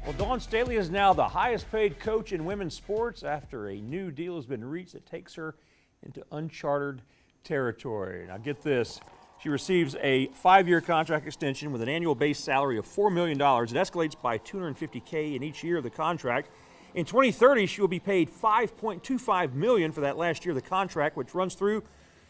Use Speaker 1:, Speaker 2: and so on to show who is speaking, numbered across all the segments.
Speaker 1: Well, Dawn Staley is now the highest paid coach in women's sports after a new deal has been reached that takes her into uncharted territory. Now get this, she receives a 5-year contract extension with an annual base salary of $4 million. It escalates by $250K in each year of the contract. In 2030, she will be paid $5.25 million for that last year of the contract, which runs through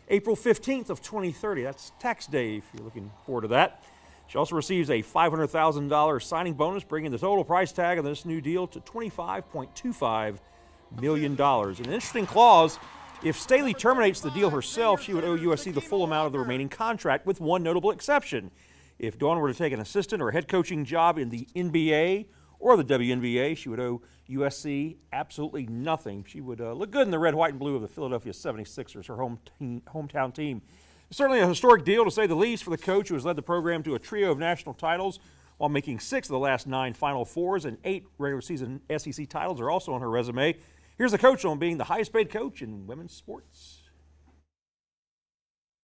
Speaker 1: April 15th of 2030. That's tax day if you're looking forward to that. She also receives a $500,000 signing bonus, bringing the total price tag of this new deal to $25.25 million. An interesting clause, if Staley terminates the deal herself, she would owe USC the full amount of the remaining contract, with one notable exception. If Dawn were to take an assistant or head coaching job in the NBA or the WNBA, she would owe USC absolutely nothing. She would look good in the red, white, and blue of the Philadelphia 76ers, her hometown team. Certainly a historic deal, to say the least, for the coach who has led the program to a trio of national titles while making 6 of the last 9 Final Fours, and 8 regular season SEC titles are also on her resume. Here's the coach on being the highest paid coach in women's sports.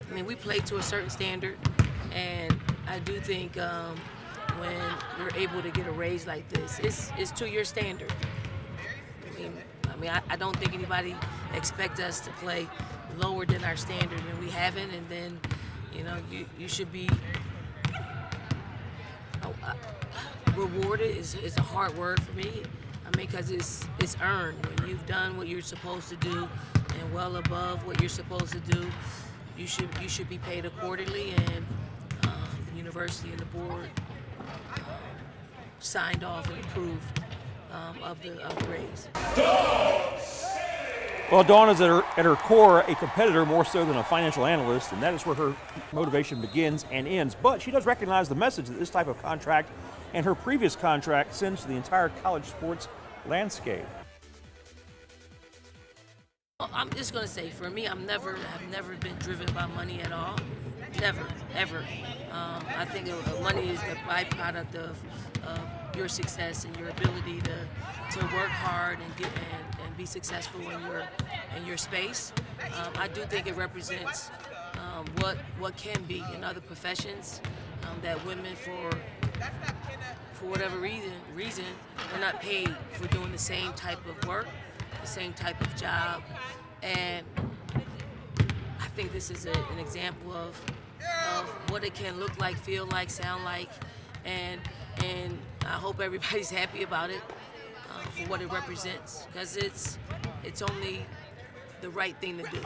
Speaker 2: I mean, we play to a certain standard, and I do think when you're able to get a raise like this, it's to your standard. I don't think anybody expects us to play lower than our standard, and we haven't. And then, you should be rewarded. Is a hard word for me. Because it's earned. When you've done what you're supposed to do and well above what you're supposed to do, you should be paid accordingly. And the university and the board signed off and approved of the raise.
Speaker 1: Well, Dawn is at her core a competitor more so than a financial analyst, and that is where her motivation begins and ends. But she does recognize the message that this type of contract and her previous contract sends to the entire college sports landscape.
Speaker 2: I'm just going to say, for me, I've never been driven by money at all. Never, ever. I think money is the byproduct of your success and your ability to work hard and be successful in your space. I do think it represents what can be in other professions, that women for whatever reason are not paid for doing the same type of work, the same type of job. And I think this is an example of what it can look like, feel like, sound like, and I hope everybody's happy about it for what it represents, because it's only the right thing to do.